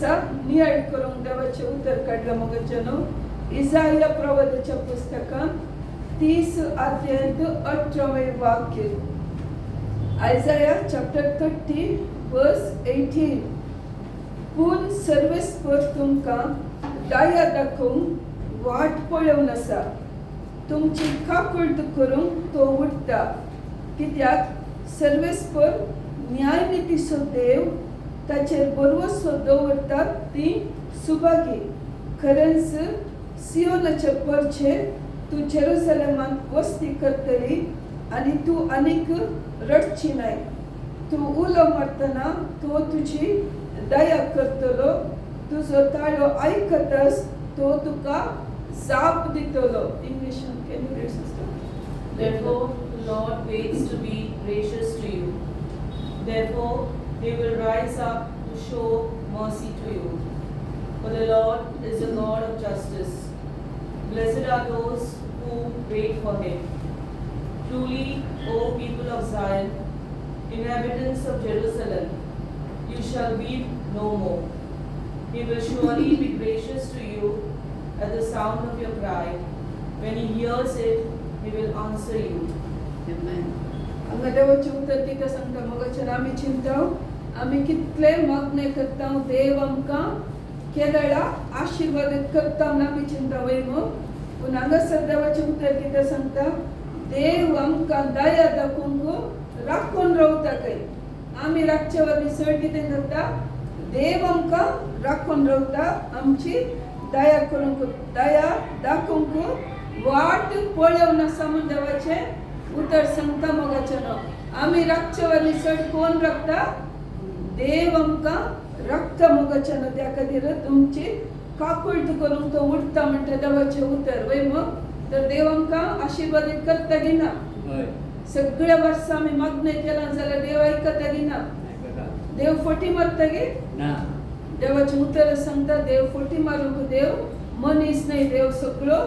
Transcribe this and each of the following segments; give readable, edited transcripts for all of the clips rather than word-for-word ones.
नियाळ करून देवाचे उतर काढलं मग जनो इसाया प्रवादाच्या पुस्तकात 30 अध्यायात 18वे वाक्य. Isaiah chapter 30 verse 18. पूण सर्वेस्पर तुमका दया दाखवून वाट पळोवन आसा, तुमची काकुळट करून तो उठता. कित्याक सर्वेस्पर न्यायनितीचो देव ताचेर भरवसो दवरतात ती सुभागी. खरेंच सियोनाचे परचे तू जेरुसलेमांत वस्ती करतली आनी तू आनीक रडची नाय. तू उलो मारतना तो तुजी दया करतलो, तुजो ताळो आयकतस तो तुका जाप दितलो. English can you read sister? Therefore the Lord waits to be gracious to you. Therefore he will rise up to show mercy to you. For the Lord is a God of justice. Blessed are those who wait for him. Truly, O people of Zion, inhabitants of Jerusalem, you shall weep no more. He will surely be gracious to you at the sound of your cry. When he hears it, he will answer you. Amen. आमकां देवाचें उतर कितें सांगता मगचेर आमी चिंताव, आमी कितले मागणे करता, देव आमकां केदळा आशीर्वादीत करता म्हूण आमी चिंता वयमो. पूण हांगासर देवाचें उतर कितें सांगता, देव आमकां दया दाखोवंक राखून रावता काय. आमी रातचे वरवीं चड कितें करता, देव आमकां राखून रावता, आमची दया करूंक दया दाखोवंक वाट पळोवन आसा म्हूण देवाचें उतर सांगता मोगाचें. आमी रातचे वरवीं चड कोण राखता, देव आमकां राखता मोगाचें. त्या खातीर तुमची काकुळट करून तो उठता म्हणटा देवाचें उतर वय. मग तर देव आमकां आशिर्वादीत करता की ना. सगळ्या वर्सां आमी मागणे केला जाल्यार देव आयकता की ना. देव फटी मारता गे ना. देवाचें उतर सांगता देव फटी मारूंक देव मनीस न्हय, देव सगळो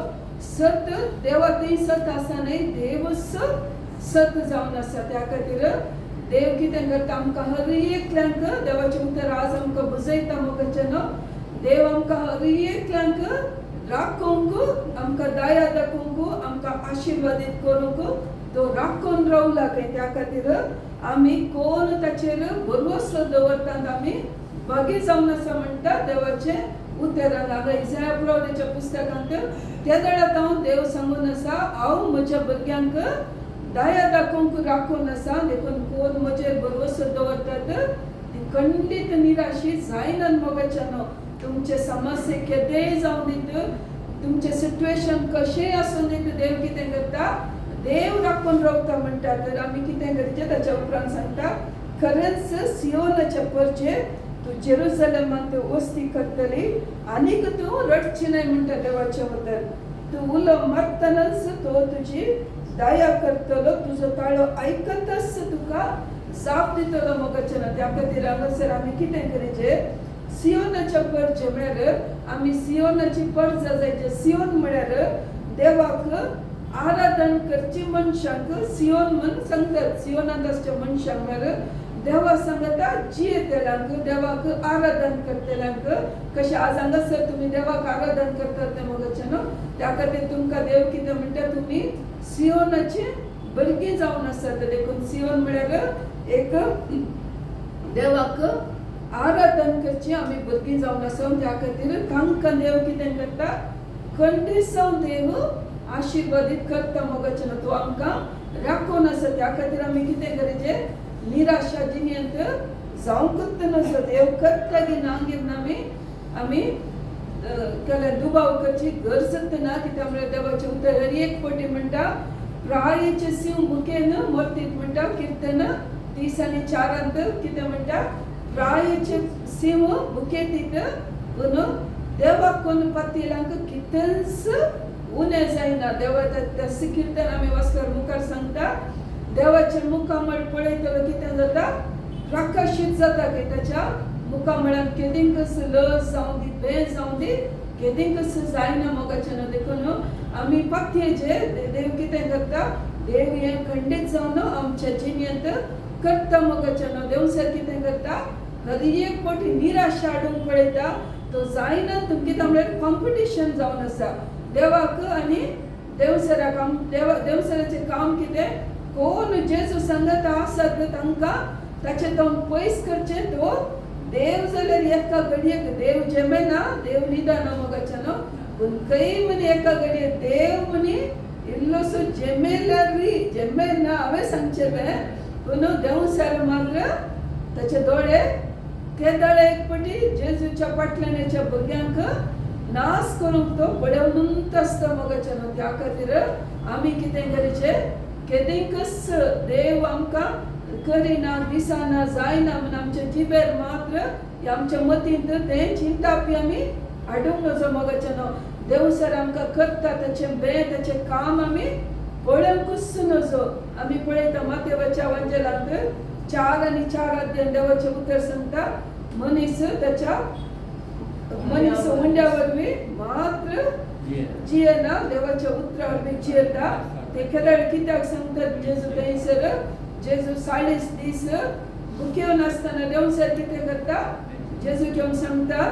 सत. देवातूय सत आसा न्हय, देव सत जावन आसा. त्या खातीर देव कितें करता, आमकां हर एकल्यांक देवाचें उतर आज आमकां बुजयता मोगाचें. देव आमकां हर एकल्यांक राखोवंक, आमकां दया दाखोवंक, आमकां आशिर्वादीत करूंक तो राखून रावला काय. त्या खातीर आमी कोण ताचेर भरवसो दवरतात आमी बागी जावन आसा म्हणटा देवाचें उतरान. हांगा इसाया प्रवादाच्या पुस्तकांत त्या वेळार हांव देव सांगून आसा, हांव म्हज्या भुरग्यांक दया दाखोवंक राखून आसा. देखून कोण म्हजेर भरवसो दवरतात ती खंडीत निराशी जायनात मोगाचें. तुमचे समस्या केदेय जावं दीत, तुमचे सिच्युएशन कशेंय आसूं दीत, देव कितें करता, देव राखून रावता म्हणटा. तर आमी कितें करचें ताच्या उपरांत सांगता, खरेंच सियोनाचे परचे तू जेरुसलेमांत वस्ती करतली आनीक तू रडची नाय म्हणटा देवाचें उतर. तू उलो मारतनाच तो तुजी दया करतलो, तुजो ताळो आयकतच तुका जाप दितलो मोगाचें. त्या खातीर हांगासर आमी कितें करचें, सियोनाचे परचे म्हळ्यार आमी सियोनाची परजा जायचे. सियोन म्हळ्यार देवाक आराधन करची मनशांक सियोन म्हण सांगतात. सियोनांत आसच्या मनशांक म्हळ्यार देवा सांगता जियेतल्यांक, देवाक आराधन करतल्यांक. कशें आज हांगासर तुमी देवाक आराधन करतात तें मोगाचें. त्या खातीर तुमकां देव कितें म्हणटा, तुमी सियोनाची भुरगीं जावन आसात. देखून सियोन म्हळ्यार एक देवाक आराधन करची आमी भुरगीं जावन आसा. त्या खातीर तांकां देव कितें करता, खंडीसांव देव आशिर्वादीत करता मोगाचें. तो आमकां राखून आसा. त्या खातीर आमी कितें करचें, निराशा जिणेंत जावंकच नसो. देव करता की ना घेवन आमी केल्यार दुबाव करची गरजच ना. कित्याक म्हळ्यार देवाचें उतर हर एक फावटी म्हणटा, प्रायेचे सिंह भुकेन मरतीत म्हणटा. कीर्तन 30 आनी 4 कितें म्हणटा, प्रायेचे सिंह भुकेतीत पूण देवाक कोण पातयल्यांक कितेंच उणें जायना. देवा त्या कीर्तन आमी वाचल्यार मुखार सांगता, देवाचे मुखामळ पळयतलो कितें जाता, प्रकाशीत जाता की ताच्या मुखामळान केदींकच लज जावं दी, भेस जावं दी, केदींकच जायना मोगाचें. देखून आमी पातयेचे देव कितें करता, देव हें खंडीत जावन आमच्या जिणेंत करता मोगाचें. देव सर कितें करता, कधी एक फावटी निराश हाडूंक पळयता तो जायना तुमगे तांबड्यार कॉम्पिटिशन जावन आसा देवाक आनी देवसराक देवसराचें काम कितें कोण जेजू संगत आसात तांकां ताचे तोंड पयस करचें तो देव जाल्यार एका घडयेक देव जेमेना देव निदाना मोगाच्यानो पूण खंय म्हणे एका घडये देव म्हणे इल्लोसो जेमेना हांवें सांगचें पूण देवसर मात्र ताचे दोळे केदळे एक फावटी जेजूच्या फाटल्यानाच्या भुरग्यांक नाश करूंक तो पळयवनूच आसता मोगाच्यानो त्या खातीर आमी कितें करचें केदेंकच देव आमकां करिना दिसना जायना म्हण आमच्या जिबेर मात्र आमच्या मतींत तें चिंतापी आमी हाडूंक नजो मोगाच्यानो देव सर आमकां करता ताचें ताचें काम आमी पळोवंकूच नजो आमी पळयता मातेवाच्या वंजलांत 4 आणि 4 अध्याय देवाचें उतर सांगता मनीस ताच्या मनीस हुंड्या वरवीं मात्र जियेना देवाच्या उतरा वरवीं जियेता ते केदळ कित्याक सांगतात जेजू थंयसर जेजू 40 दीस भुकेव नासतना देव सर कितें करता जेजू घेवन सांगता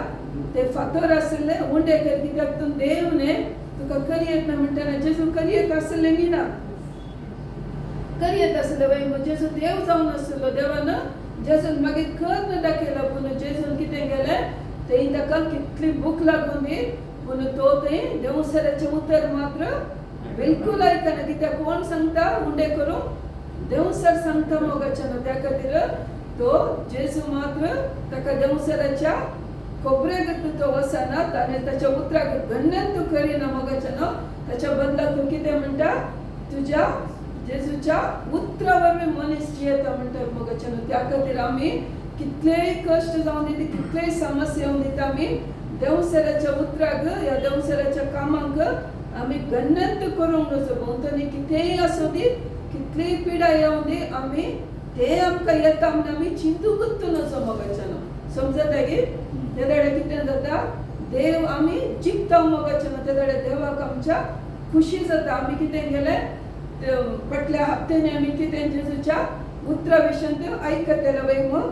ते फातर आसले हुंडेकर कित्याक तूं देव न्ही तुका करी येतना म्हणटना जेजू करी येत आसले न्ही ना करी येत आसले वय जेजू देव जावन आसलो देवान जेजून मागीर खत दाखयला पूण जेजून कितें केलें थंय ताका कितली भूक लागून दी पूण तो थंय देवसराचें उतर मात्र बिलकुल आयकना कित्याक कोण सांगता हुंडे करूंक देवसर सांगता मोगाच्यानो त्या खातीर तो जेजू मात्र ताका देवसराच्या खोबऱ्याक तो वचना आनी ताच्या उतराक गण्यंत करिना मोगाच्यानो ताच्या बदलाक तूं कितें म्हणटा तुज्या जेजूच्या उतरा वरवीं मनीस जियेता म्हणटा मोगाच्यानो त्या खातीर आमी कितलेय कश्ट जावन दिता कितलेय समस्या येवन दिता आमी देवसराच्या उतराक ह्या देवसराच्या कामांक आमी गण्यंत करूंक नजो भोंवतणी कितेंय आसूं दी कितलीय पिडा येवं दी आमी ते आमकां येता म्हणून आमी चिंतूंकूच नजो मोगाच्यानो समजता गे त्या दाडे कितें जाता देव आमी जिखता मोगाच्यानो त्या दाडे देवाक आमच्या खुशी जाता आमी कितें केलें फाटल्या हप्त्यानी आमी कितें जेजूच्या उतरा विशयी आयकतले वय मग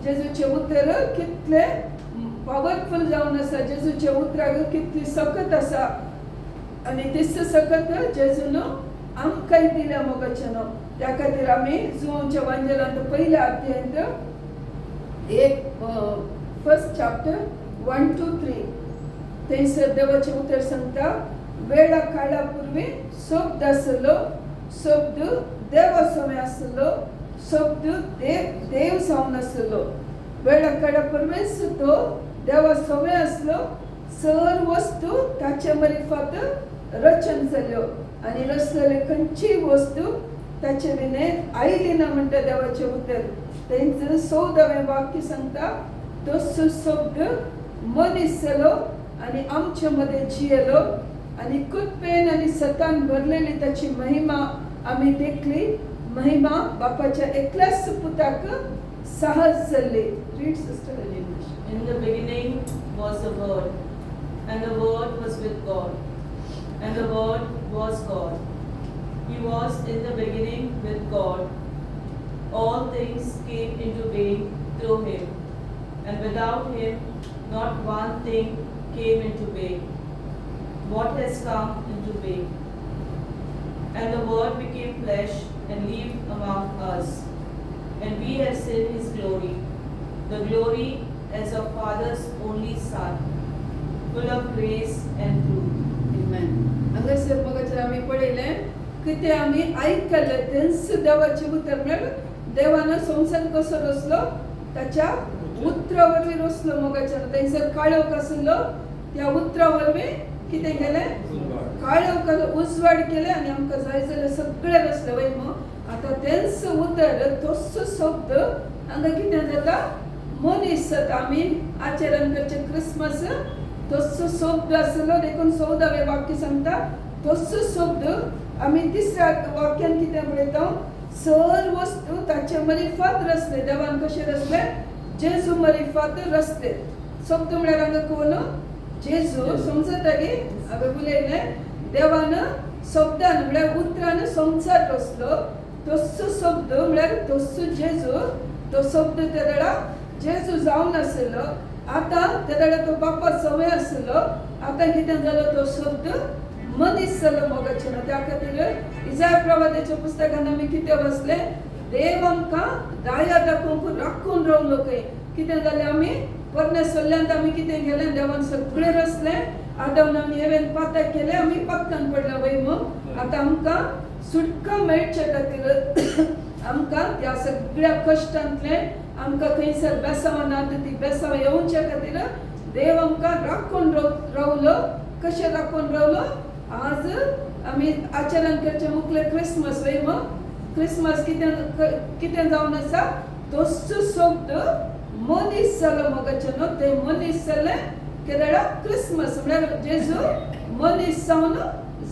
जेजूचे उतर कितले पॉवरफुल जावन आसा जेजूचे उतराक कितली सखत आसा आनी दिस सकत जेजून आमकांय दिल्या मोगाच्यानो त्या खातीर आमी जुवांच्या वंजलांत पयल्या अध्यायांत एक फर्स्ट चॅप्टर 1 to 3 थंयसर देवाचें उतर सांगता वेळा काळा पुर्वी शब्द आसलो शब्द देवा समय आसलो शब्द देव जावन आसलो वेळा काळा पुर्वीच तो देवा समय आसलो सर्व वस्तू ताचे मार्फत रचन जाल्यो आनी रचलेली खंयचीय वस्तू ताचे विनें आयली ना म्हणटा देवाचें उतर तेंच 14वें वाक्य सांगता तसो शब्द मनीस जालो आनी आमचे मदें जियेलो आनी कुतपेन आनी सतान भरलेली ताची महिमा आमी देखली महिमा बापाच्या एकल्याच पुताक सहज जाल्ली read sister In the beginning was the Word, and the Word was with God, and the Word was God. He was in the beginning with God. All things came into being through Him, and without Him not one thing came into being. What has come into being? And the Word became flesh and lived among us, and we have seen His glory, the glory as of Father's only Son, full of grace and truth. Amen. हांगासर मगाचेर आमी पळयलें की ते आमी आयकलें तेंच देवाचें उतर म्हळ्यार देवान संवसार कसो रचलो ताच्या उतरा वरवीं रचलो मोगाचेर थंयसर काळोख आसलो त्या उतरा वरवीं कितें केलें काळोख उजवाड केलें आनी आमकां जाय जाल्यार सगळें रचलें वय आतां तेंच उतर तोच शब्द हांगा कितें जाता मनीस जाता आमी आचरण करचे क्रिसमस तोच शब्द आसलो देखून 14वें वाक्य सांगता तोच शब्द आमी तिसऱ्या वाक्यान कितें पळयता सर्व वस्तू ताचे मार्फत रचले देवान कशें रचले जेजू मार्फत रचले शब्द म्हळ्यार हांगा कोण जेजू समजता गे हांवें उलयलें देवान शब्दान म्हळ्यार उतरान संवसार रचलो तोच शब्द म्हळ्यार तोच जेजू तो शब्द त्या वेळा जेजू जावन आसलो आता तेदे तो बापा सवय आसलो आता कितें जालो तो शब्द मनीस जालो मोगाचें त्या खातीर इसाया प्रवादाच्या पुस्तकान आमी कितें वाचले देव आमकां दया दाखोवंक राखून रावलो खंय कितें जालें आमी परने सल्ल्यांत आमी कितें केलें देवान सगळें रचलें आदम आमी हेवेन पाताक केलें आमी पक्कान पडला वय मग आता आमकां सुटका मेळचे खातीर आमकां त्या सगळ्या कश्टांतले आमकां खंयसर बेसांव ना ती बेसांव येवचे खातीर देव आमकां राखून रावलो कशें राखून रावलो आज आमी आचरण करचे मुखले क्रिसमस वय मग क्रिसमस कितें जावन आसा तोच शब्द मनीस जालो मोगाचें न्हू ते मनीस जाले केरळा क्रिसमस म्हळ्यार जेजू मनीस जावन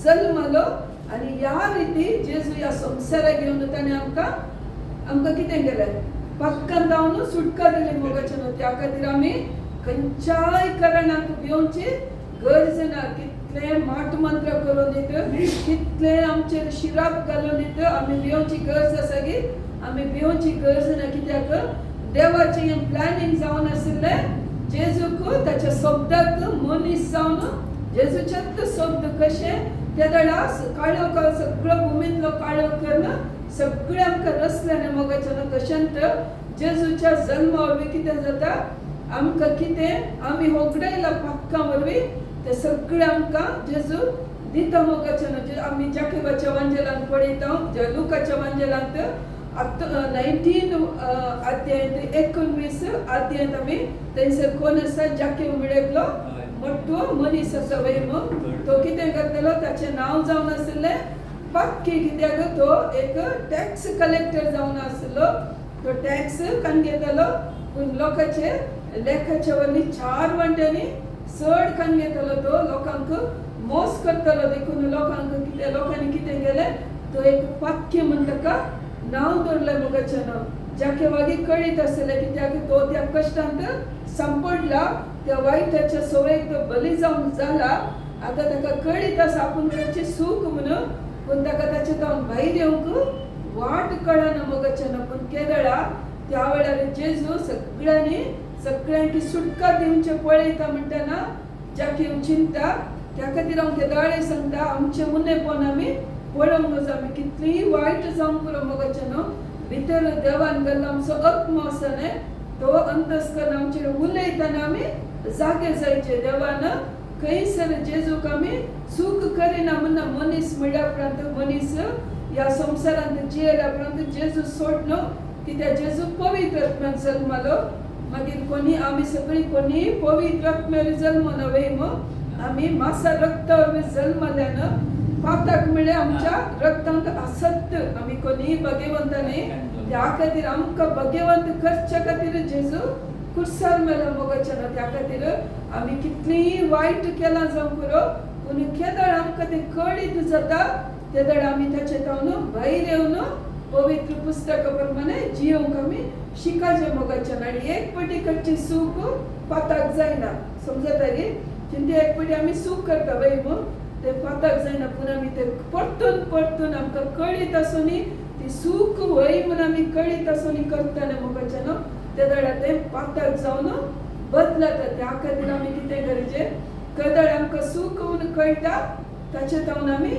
जल्मलो आनी ह्या रिती जेजू ह्या संवसाराक घेवन ताणें आमकां कितें केलें पक्कन जावन सुटका दिली मोगाचें न्हू त्या खातीर आमी खंयच्याय कारणाक भिवची गरज ना कितले माट मंत्र करून दित कितले आमचेर शिराप घालून दित आमी भिवची गरज आसा की आमी भिवची गरज ना कित्याक देवाचें हें प्लॅनिंग जावन आशिल्लें जेजूक ताच्या शब्दाक मनीस जावन जेजूचेच शब्द कशें त्या दळा काळोख सगळो भुमींतलो काळोख करून सगळें आमकां रचलें मोगाचें तशेंच जेजूच्या जल्मा वरवीं कितें जाता आमकां कितें आमी होगडायला पाक्कां वरवीं ते सगळें आमकां जेजू दिता मोगाचें जे आमी जाकोबाच्या वांजेलांत पळयता लुकाच्या वांजेलांत 19 अध्यायांत 19 अध्यायांत आमी थंयसर कोण आसा जाकोब मेळयलो मोठो मनीस आसा वय मग तो कितें करतलो ताचें नांव जावन आशिल्लें पक्की कित्याक तो एक टॅक्स कलेक्टर जावन आसलो तो टॅक्स कान घेतलो पूण लोकांचे लेखाच्या वरवीं 4 वांट्यांनी चड कान घेतलो तो लोकांक मोस करतलो देखून लोकांनी कितें केलें तो एक पक्की म्हण ताका नांव दवरलें मोगाचें नांव जाकोबाक कळीत आसलें कित्याक तो त्या कश्टांत सांपडला त्या वायटाच्या सवयेक तो बली जावन जाला आतां ताका कळीत आसा आपूण ताची सूख म्हणून पूण ताका ताचे जावन भायर येवंक वाट कळना मोगाचें ना पूण केदळा त्या वेळार जेजू सगळ्यांकी सुटका दिवचे पळयता म्हणटना जाकोब चिंता त्या खातीर हांव केदाळे सांगता आमचे उणेपण आमी पळोवंक जाय आमी कितलीय वायट जावंक पुरो मोगाचें न्हू भितर देवान घाल्लो आमचो आत्मा आसा न्हय तो अंतस्करण आमचेर उलयतना आमी जागे जायचे देवान खंयसर जेजूक आमी सूख करिना म्हणना मनीस म्हणल्या उपरांत मनीस ह्या संवसारांत जियेल्या उपरांत जेजू सोडलो कित्याक जेजू पवित्र आत्म्यान जल्मलो मागीर कोणी आमी सगळीं कोणी पवित्र आत्म्यार जल्मना वय मग आमी मासा रक्ता वरवीं जल्मल्यान पाताक म्हळ्यार आमच्या रक्तांत आसत आमी कोणी भगवंता न्ही त्या खातीर आमकां भगवंत करच्या खातीर जेजू कुर्सार मेलो मोगाचें ना त्या खातीर आमी कितलींय वायट केलां जावं पुरो पूण केदाळ आमकां तें कळीत जाता तेदाळ आमी ताचे जावन भायर येवन पवित्र पुस्तका प्रमाणे जियोंक आमी शिकाचें मोगाचें ना आनी एक पाटी करची सूख पाताक जायना समजता गे चिंते एक पाटी आमी सूख करता वय मग ते पाताक जायना पूण आमी ते परतून आमकां कळीत आसुनी ती सूख वय म्हूण आमी कळीत आसुनी करताले मोगाचें न्हू त्या दळा ते पाताक जावन बदलता त्या खातीर आमी कितें गरजेचें कदळ आमकां सूख म्हूण कळटा ताचे जावन आमी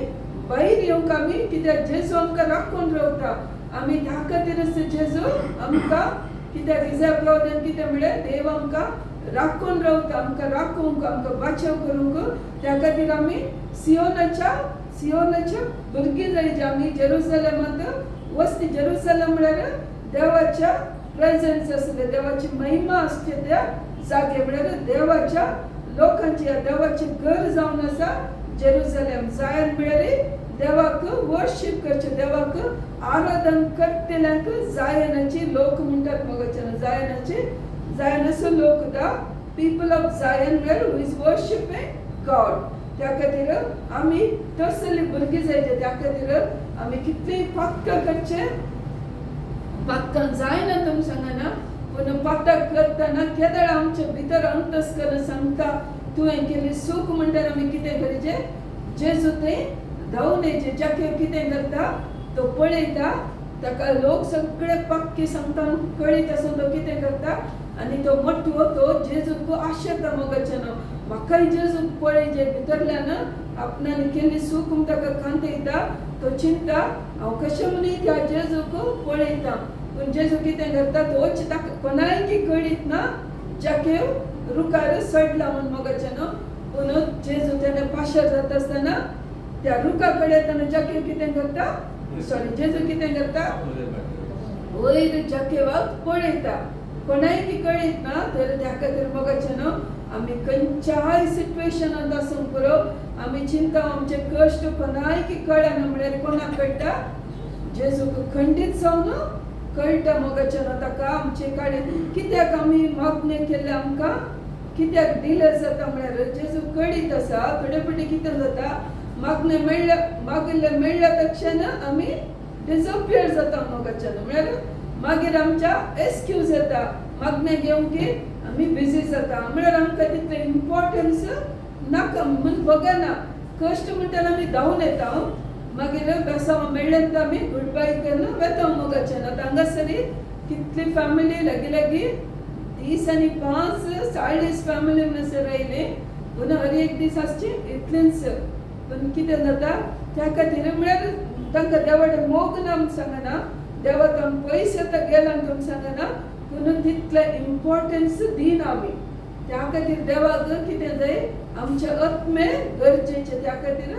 भायर येवंक आमी कित्याक जेजू आमकां राखून रावता आमी त्या खातीरच जेजू आमकां कित्याक इसाया प्रवादान कितें म्हळ्यार देव आमकां राखून रावता आमकां राखूंक आमकां बाचाव करूंक त्या खातीर आमी सियोनाच्या भुरगीं जायची आमी जेरुसलेमांत वस्ती जेरुसलेम म्हळ्यार देवाच्या प्रेझन्स आसले देवाची महिमा आसचे त्या जागे म्हळ्यार देवाच्या लोकांची देवाचें घर जावन आसा जेरुसलेम जायन म्हळ्यार देवाक वर्शीप करचे देवाक आराधन करतल्यांक जायनाची लोक म्हणटात मोगाचें जायनाचो लोक द पीपल ऑफ जायन वेर हू इज वर्शिपिंग गॉड त्या खातीर आमी तसली भुरगीं जायचे त्या खातीर आमी कितलीं पाक्कां करचें पाक्कां जायना तुमकां सांगना पूण पाताक करतना केदाळ आमचे भितर अंतस्करण सांगता तुवें केली सूख म्हणल्यार आमी कितें करचें जेजू थंय धांवन येचें जाकोब कितें करता तो पळयता ताका लोक सगळे पक्की सांगता कळीत आसून तो कितें करता आणि तो मोठो तो जेजूक आशेता मोगाच्यान म्हाकाय जेजू पळय जे भितरल्यान आपणान केल्ली सूख ताका कांतयता तो चिंता हांव कशें म्हणून त्या जेजूक पळयता पूण जेजू कितें करता तोच ताका कोणायकी कळीत ना जाकेव रुखार सडला म्हूण मोगाच्यान पूण जेजू तेणें पाशर जाता आसतना त्या रुखा कडेन येताना जाकेव कितें करता जेजू कितें करता वयर जाकेवाक पळयता कोणायकी कळीत ना तर त्या खातीर मोगाच्यान आमी खंयच्याय सिच्युएशनांत आसूं पुरो आमी चिंता आमचे कश्ट कोणायकी कळना म्हळ्यार कोणाक कळटा जेजूक खंडीत जावन कळटा मोगाच्यान ताका आमचे कडेन कित्याक आमी मागणे केले आमकां कित्याक दिले जाता म्हळ्यार जेजू कळीत आसा थोडे फावटी कितें जाता मागणे मेळ्ळ्या तक्षण आमी डिसअपियर जाता मोगाच्यान म्हळ्यार मागीर आमच्या एक्सक्यूज येता मागणे घेवंक आमी बिजी जाता म्हळ्यार आमकां तितलें इम्पॉर्टन्स नाका म्हूण बगना कश्ट म्हणटा आमी धांवन येता मागीर बेसांव मेळ्ळें आमी गूड बाय करून वेता मोगाच्यान आतां हांगासरी कितली फॅमिली लागीं 30 आनी 5 40 फॅमिली म्हणसर रायली पूण हर एक दीस आसची इतलेंच पूण कितें जाता त्या खातीर म्हळ्यार तांकां देवाडे मोग ना सांगना देवा तांकां पयशे तर गेला तुमकां सांगना पूण तितलें इम्पॉर्टन्स दिना आमी त्या खातीर देवाक कितें जाय आमचे आत्मे गरजेचे त्या खातीर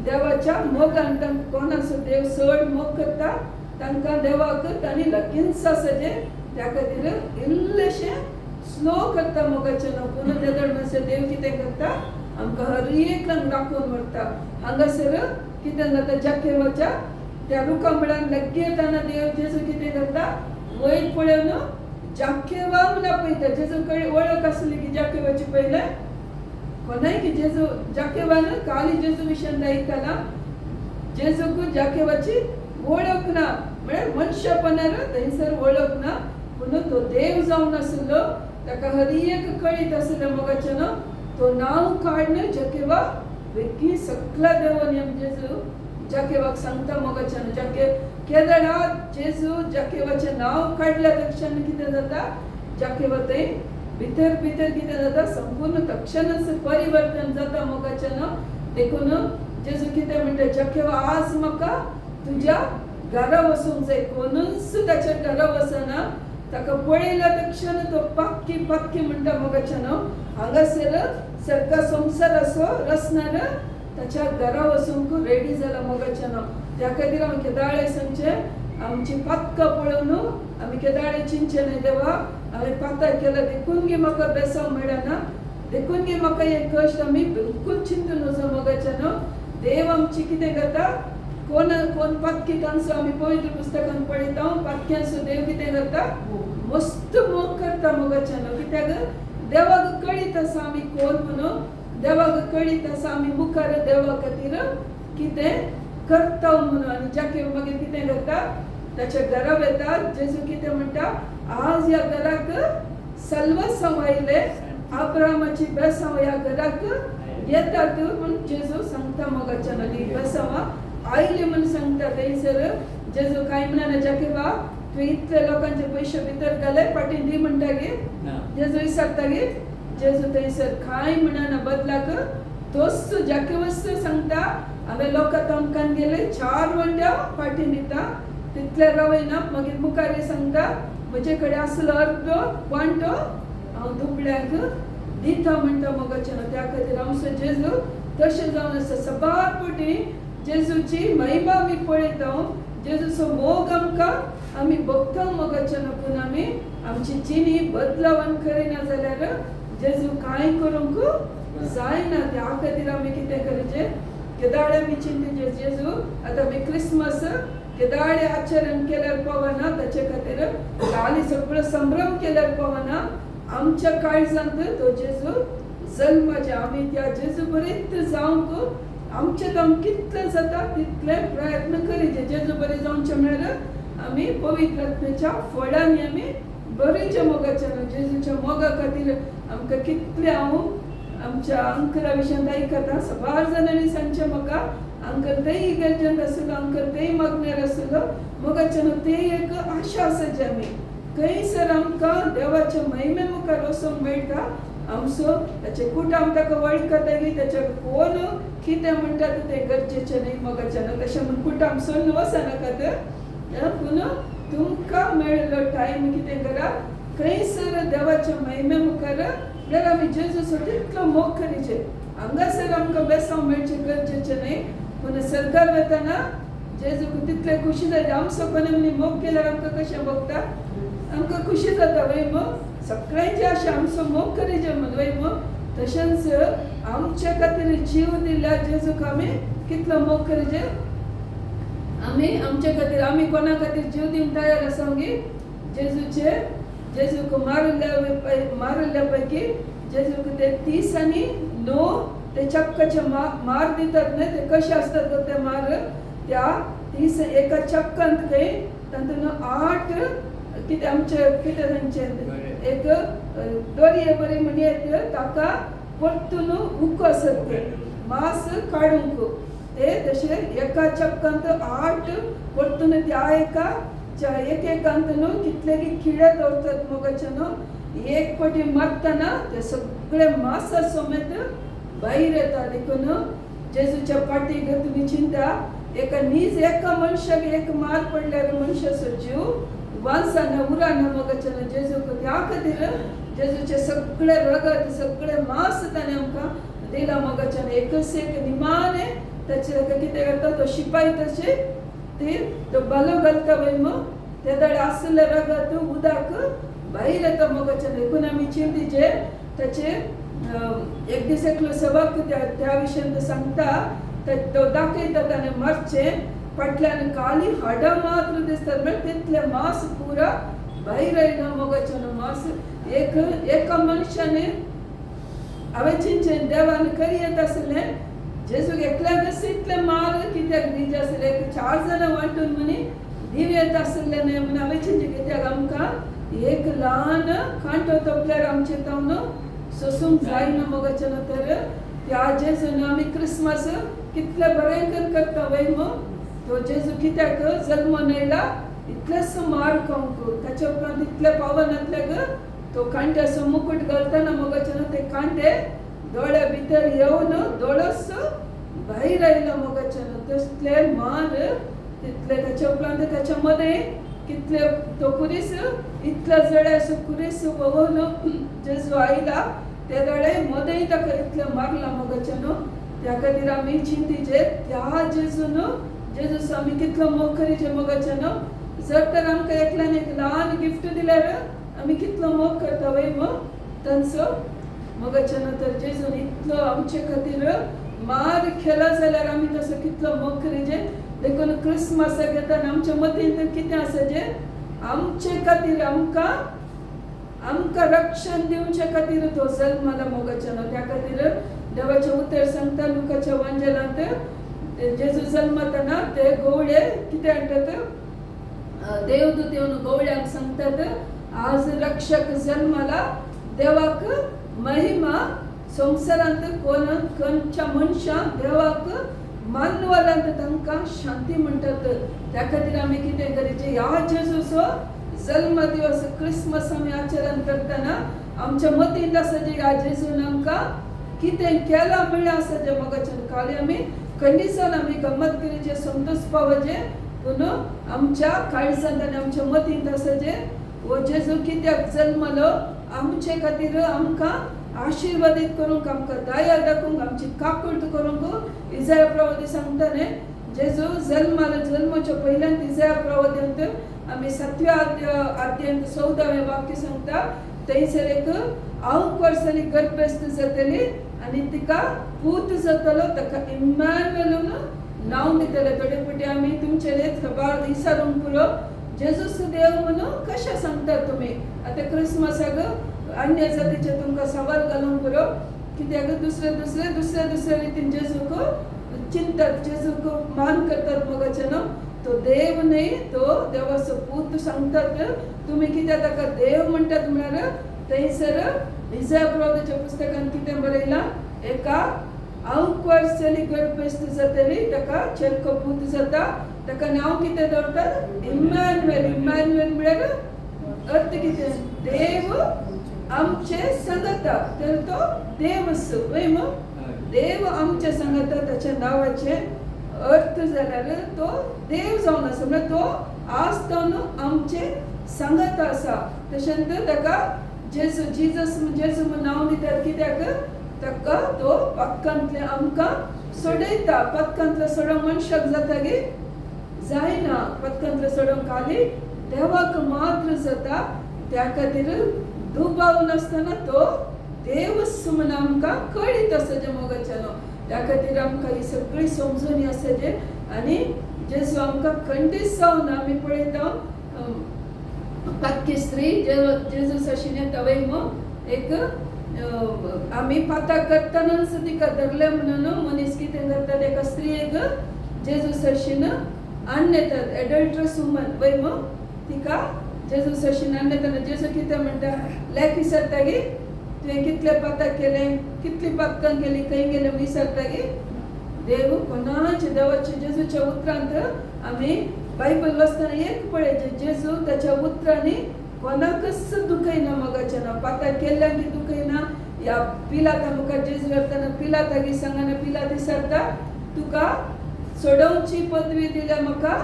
देवाच्या मोगान तांकां कोणाचो देव चड मोग करता तांकां देवाक तांणी लगीनच आसचे त्या खातीर इल्लेशें स्लो करता मोगाचें पूण तेदळ मातशें देव कितें करता आमकां हर एकल्यान राखून व्हरता हांगासर कितें जाता जाकेवाच्या त्या रुखा म्हळ्यार लग्गी येताना देव जेजू कितें करता वयर पळोवन जाकेवा म्हण पळयता जेजू कडेन वळख आसली की जाकेवाची पयले कोणाय की जेजू जाकेवान काली जेजू विशयान आयकला जेजूक जाकेवाची वळख ना म्हळ्यार मनशापणान थंयसर वळख ना पूण तो देव जावन आसलो ताका हर एक कळीत आसलें मोगाच्यान तो नांव काडन जाकेवा बेगी सगळ्या देवान जेजू जाकेवाक सांगता मोगाच्यान केदळा जेजू जाकेवाचें नांव काडल्या तक्षण कितें जाता जाकेवा थंय भितर कितें जाता संपूर्ण तक्षणच परिवर्तन जाता मोगाच्यान देखून जेजू कितें म्हणटा जाकेवा आज म्हाका तुज्या घरा वचूंक जाय कोणूच ताच्या घरा वचना ताका पळयल्या तक्षण तो पक्की म्हणटा मोगाच्यान हांगासर सरका संवसार असो रचणार ताच्या घरा वचूंक रेडी जाला मोगाच्यान त्या खातीर हांव केदाळे सांगचे आमची पातकां पळोवन आमी केदाळे चिंतचे न्हय देवा हांवें पातक केला देखून गे म्हाका बेसांव मेळना देखून गे म्हाका हे कश्ट आमी बिलकूल चिंतून वचो मोगाच्यान देव आमची कितें करता कोण पातकी तांचो आमी पवित्र पुस्तकान पळयता पातक्यांचो देव कितें करता मस्त मोग करता मोगाच्यान कित्याक देवाक कळीत आसा आमी कोण म्हणून देवाक कळीत आसा आमी मुखार देवा खातीर कितें करता म्हणून आनी जाकेव मागीर कितें करता ताच्या घरा वता जेजू कितें म्हणटा आज ह्या घराक सल्वासांव आयले अब्रामाची बेसांव ह्या घराक येतात म्हूण जेजू सांगता मोगाच्यान आनी बेसांवां आयली म्हूण सांगता थंयसर जेजू कांय म्हणना जाकेवा तुवें इतले लोकांचे पयशे भितर घाले फाटीं दी म्हणटा गे जेजू विचारता गे जेजू थंयसर कांय म्हणना बदलाक तोच जाकेवच सांगता हांवें लोकां तोमकान गेले 4 वंड्या फाटीं दिता तितले रावयना मागीर मुखार सांगता म्हजे कडेन आसलो अर्दो वांटो हांव दुबळ्यांक दिता म्हणटा मोगाच्यान त्या खातीर आमचो जेजू तशें जावन आसा सबार फावटी जेजूची महिमा आमी पळयता जेजूचो मोग आमकां आमी भोगता मोगाच्यान पूण आमी आमची जिणी बदलावन करिना जाल्यार जेजू कांय करूंक जायना त्या खातीर आमी कितें करचें केदाळे आमी चिंतचे जेजू आतां आमी क्रिसमस केदाळे आचरण केल्यार पवना ताचे खातीर काली सगळो संभ्रम केल्यार पवना आमच्या काळजांत तो जेजू जल्माचे आमी त्या जेजू बरें जावंक आमचे काम कितले जाता तितले प्रयत्न करीचे जेजू बरें जावचें म्हळ्यार आमी पवित्र आत्म्याच्या फळांनी आमी बरेंचे मोगाच्यान जेजूच्या मोगा खातीर आमकां कितले हांव आमच्या अंकला विशयान आयकता सबार जाणांनी सांगचें म्हाका अंकल तेय इगर्जेंत आसलो अंकल तेय मागण्यार आसलो मोगाच्यान ते एक आशा आसाची आमी खंयसर आमकां देवाचे महिमे मुखार वचोंक मेळटा. आमचो ताचे कुटुंब ताका वळखतकीर ताचे कोण कितें म्हणटा तें गरजेचें न्ही मोगाचें. तशें म्हूण कुटुंब सोडून वचनाकात, पूण तुमकां मेळिल्लो टायम कितें करा, खंयसर देवाच्या महिमे मुखार जाल्यार आमी जेजूचो तितलो मोग करीचे. हांगासर आमकां बेसांव मेळचें गरजेचें न्ही, पूण सर्गार वतना जेजूक तितले खुशी जाता. आमचो कोणे मनी मोग केल्यार आमकां कशें भोगता, आमकां खुशी जाता वय मग. सगळ्यांची आशा आमचो मोग करीचे म्हण वय मग. तशेंच आमचे खातीर जीव दिल्या जेजूक आमी कितलो मोग करीचे. आमी आमचे खातीर आमी कोणा खातीर जीव दिवंक तयार आसा गी. जेजूक मारिल्ल्या पैकी जेजूक ते 30 आनी 9 ते चक्काचे मार दितात न्ही. ते कशे असतात गो ते मार. त्या 30 एका चक्कांत खंय तातूंत 8 कितें आमचे कितें तांचे एक दोरये बरी म्हणयत ताका परतून उको आसत मांस काडूंक. ते तशे एका चक्कांत 8 परतून त्या एकेकांत न्हू कितले किडे दवरतात मोगाचे न्हू. एक फावटी मारतना ते सगळे मांसा समेत भायर येता. देखून जेजूच्या पाठीक तुमी चिंता, एका मनशाक एक मार पडल्यार मनशाचो जीव वांसाना उराना मोगाचे न्हू. जेजूक त्या खातीर जेजूचे सगळे रगत सगळे मांस ताणें आमकां दिला मोगाचे न्हू. एकच एक निमाणे ताचे कितें करता तो शिपाई तशे तो बालो घालता वय मग. ते दड आसले रगत उदक भायर येता मोगाचे न्हू. देखून आमी चिंतीचे ताचे एक दीस एकलो सबक त्या विशयान सांगता. तो दाखयता ताणें मारचें फाटल्यान काली हाडां मात्र दिसतात, म्हणजे तितले मांस पुरा भायर येयना मोगाचे न्हू. मांस एका मनशाने हांवें चिंतचें देवान करी येत आसलें जेजूक एकल्याकच इतले मार कित्याक दिवचे आसले. 4 जाणां वांटून म्हणी दिव येत आसले न्ही म्हूण हांवें चिंतचें. कित्याक आमकां एक ल्हान कांटो तोपल्यार आमचे तावन सोसूंक जायना मोगाचे न्हू. तर त्या जेजून आमी क्रिसमस कितले बरें करता वय मग. तो जेजू कित्याक जल्म नेला इतलेच मार खावंक. ताचे उपरांत इतले पावनांतल्याक तो कांट्याचो मुकुट घालतना मोगाचे न्हू ते कांटे दोळ्या भितर येवन दोळस भायर आयला मोगाचे न्हू. तसले मार तितले. ताचे उपरांत ताच्या मदें कितले तो कुरीस इतल्या जड्याचो कुरीस वोवन जेजू आयला. ते दोळे मदें ताका इतले मारला मोगाचे न्हू. त्या खातीर आमी चिंतीचे त्या जेजूस आमी कितलो मोग करीचे मोगाचे न्हू. जर तर आमकां एकल्यान एक ल्हान गिफ्ट दिल्यार आमी कितलो मोग करता वय मग तांचो मोगाचे न्हू. तर जेजून इतलो आमचे खातीर मार केला जाल्यार आमी तसो कितलो मोग करीचे. देखून क्रिसमसाक येतना आमच्या मतीन कितें आसा जे आमचे खातीर आमकां रक्षण दिवचे खातीर तो जल्मला मोगाचे न्हू. त्या खातीर देवाचें उतर सांगता लुकाच्या वांजेलांत जेजू जल्मतना ते गवळे कितें म्हणटात, देवदूत येवन गवळ्यांक सांगतात आज रक्षक जल्मला. देवाक महिमा संवसारांत खंयच्या मनशांक देवाक मानवालांत तांकां शांती म्हणटात. त्या खातीर आमी कितें करीचे ह्या जेजूचो जल्म दिवस क्रिसमस आमी आचरण करतना आमच्या मतींत आसा जे ह्या जेजून आमकां कितें केलां म्हणलें आसा जे मोगाचें. काल आमी खंयसान आमी गंमत करीचे संतोष पावचे, पूण आमच्या काळजांत आनी आमच्या मतींत आसा जे हो जेजू कित्याक जल्मलो आमचे खातीर आमकां आशिर्वादीत करूंक आमकां दया दाखोवंक आमची काकूट करूंक. इसाया प्रवादी सांगता न्ही जेजू जल्माच्या पयल्यान इसाया प्रवाद्यांत आमी 7व्या अध्यायांत 14वें वाक्य सांगता. थंयसर एक 9 वर्सांनी गर्भस्थ जातली आनी तिका पूत जातलो. ताका इम्मॅन्युएल म्हणून नांव दितलें. थोडे फावटी आमी तुमचे खबर विचारूंक पुरो जेजूस देव म्हणून कशें सांगतात तुमी. आतां क्रिसमसाक अन्य जातीचे तुमकां सवाल घालूंक पुरो. कित्याक दुसरे रितीन जेजूक चिंतात, जेजूक मान करतात मोगाचे न्हू. तो देव न्ही, तो देवाचो पूत सांगतात तुमी. कित्याक ताका देव म्हणटात म्हळ्यार थंयसर इसाया प्रवादीच्या पुस्तकांत कितें बरयलां, एका 9 वर्सांनी गर्भस्थ जातली ताका चेडको पूत जाता. ताका नांव कितें दवरतात, इम्मॅन्युएल. इम्मॅन्युएल म्हळ्यार अर्थ किती देव आमचे संगता तर तो देवच वय मग देव आमचे संगता त्याच्या नावाचे अर्थ जाल्यार तो देव जावन आसा म्हणजे तो आसता न्हू आमचे संगत आसा तशेंच ताका जेजस म्हूण नांव दितात कित्याक ताका तो पक्कांतले आमकां सोडयता पक्कांतले सोडोंक मनशाक जाता गे जायना पक्कांतले सोडोंक खाली देवाक मात्र जाता त्या खातीर दुबाव नासतना तो देवच म्हूण आमकां कळीत आसा जे मोगाच्यानो त्या खातीर आमकां ही सगळी समजून आसा जे आनी जेजू आमकां खंडीत जावन आमी पळयता पातकी स्त्री जेजूस आशिल्लें तवय एक आमी पाता करतानाच तिका धरले म्हणून मनीस कितें करता एका स्त्रीक जेजूस आशिल्लें आनी येतात एडल्ट्रस वुमन वय तिका जेजूस आशिल्लें आनी येताना जेजू कितें म्हणटा लेक विचारता गे तुवें कितले पातक केले कितली पातकां केली खंय गेले म्हूण विचारता गे देव कोणाचे देवाचे जेजूच्या उतरांत आमी बायबल वाचताना एक पळय जेजू त्याच्या उतरांनी कोणाकच दुखयना मोगाचें ना पातक केल्ल्यांक दुखयना या पिलाता मुखार जेजू येताना पिलातागी सांगना पिलात विचारता तुका सोडोवची पदवी दिल्या म्हाका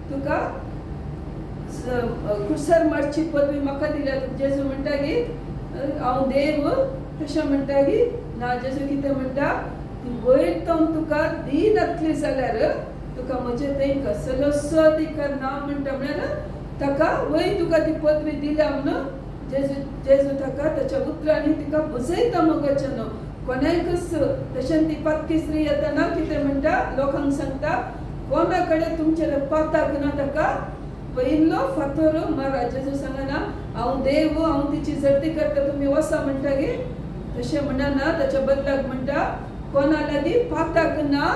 तुका कुसर मारची पदवी म्हाका दिल्या जेजू म्हणटा गी हांव देव तशें म्हणटा गी ना जेजू कितें म्हणटा ती वयर तो तुका दी नातली जाल्यार तुका म्हजे थंय कसलोसो अधिकार ना म्हणटा म्हळ्यार ताका वय तुका ती पदवी दिल्या म्हणून जेजू ताका ताच्या उतरांनी तिका बुजयता मोगाचें न्हू कोणाकच तशें ती पातकी स्त्री येताना कितें म्हणटा लोकांक सांगता कोणा कडेन तुमचेर पाताक ना ताका पयलो फातर मारा जेजू सांगना हांव देव हांव तिची झडटी करता तुमी वसा म्हणटा गे तशें म्हणना ताच्या बदलाक म्हणटा कोणा लागीं पाताक ना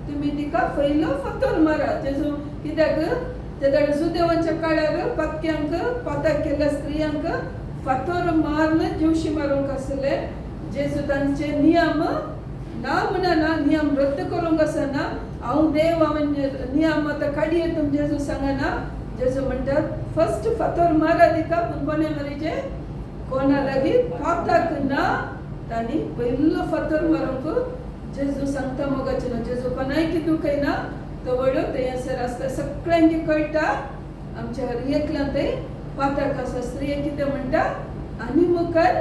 तुमी तिका पयलो फातर मारा जेजू कित्याक त्या जुदेवांच्या काळार पातक्यांक पाताक केल्ल्या स्त्रियांक फातर मारून जीवशी मारूंक आसले जेजू तांचे नियम ना म्हणना नियम रद्द करूंक आसना हांव देव हांवें नियम आतां काडी येता जेजू सांगना जेजू म्हणटात फर्स्ट फातर मारा तिका पूण कोणे मारीचे कोणा लागीं पाताक ना तांणी पयलो फातर मारूंक जेजू सांगता मोगाचें ना जेजू कोणाय दुखयना तो वडो थंयसर आसता सगळ्यांक कळटा आमच्या हरयेकल्यान थंय पाताक आसा स्त्रिये कितें म्हणटा आनी मुखार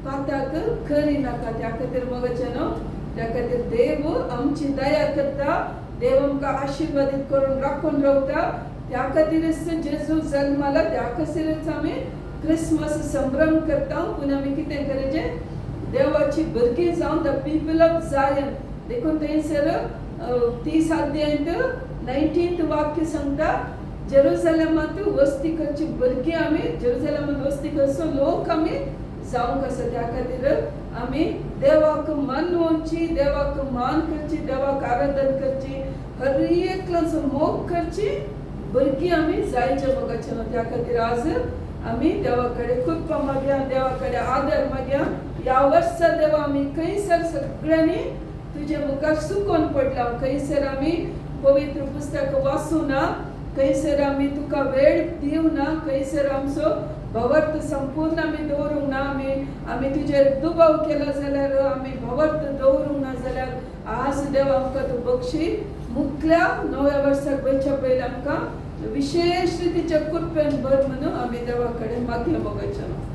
पाताक करिनाका त्या खातीर मोगाचें न्हू त्या खातीर देव आमची दया करता देव आमकां आशिर्वादीत करून राखून रावता त्या खातीरच जेजू जल्माला त्या खातीरच आमी क्रिसमस संभ्रम करता पूण आमी कितें करचें देवाची भुरगीं जावन द पीपल ऑफ जायन देखून थंयसर 30 अध्यायांत 19th वाक्य सांगता जेरुसलेमांत वस्ती करची भुरगीं आमी जेरुसलेमांत वस्ती करचो लोक आमी जावंक आसा त्या खातीर आमी देवाक मानवची देवाक मान करची देवाक आराधन करची हर एकल्याचो मोग करची भुरगीं आमी जायचे मोगाचें न्हू त्या खातीर आज आमी देवा कडेन कृपा मागया देवा कडेन आदर मागया या वर्सा देवा आमी खंयसर सगळ्यांनी तुजे मुखार सुकोवन पडला खंयसर आमी पवित्र पुस्तक वाचूना खंयसर आमी तुका वेळ दिवना खंयसर आमचो भवर्त संपूर्ण आमी दवरूंक ना आमी तुजेर दुबाव केला जाल्यार आमी भवर्त दवरूंक ना जाल्यार आज देव आमकां तूं बक्षी मुखल्या नव्या वर्साक वयच्या पयलीं आमकां विशेष रितीच्या कृपेन भर म्हणून आमी देवा कडेन मागया मोगाचें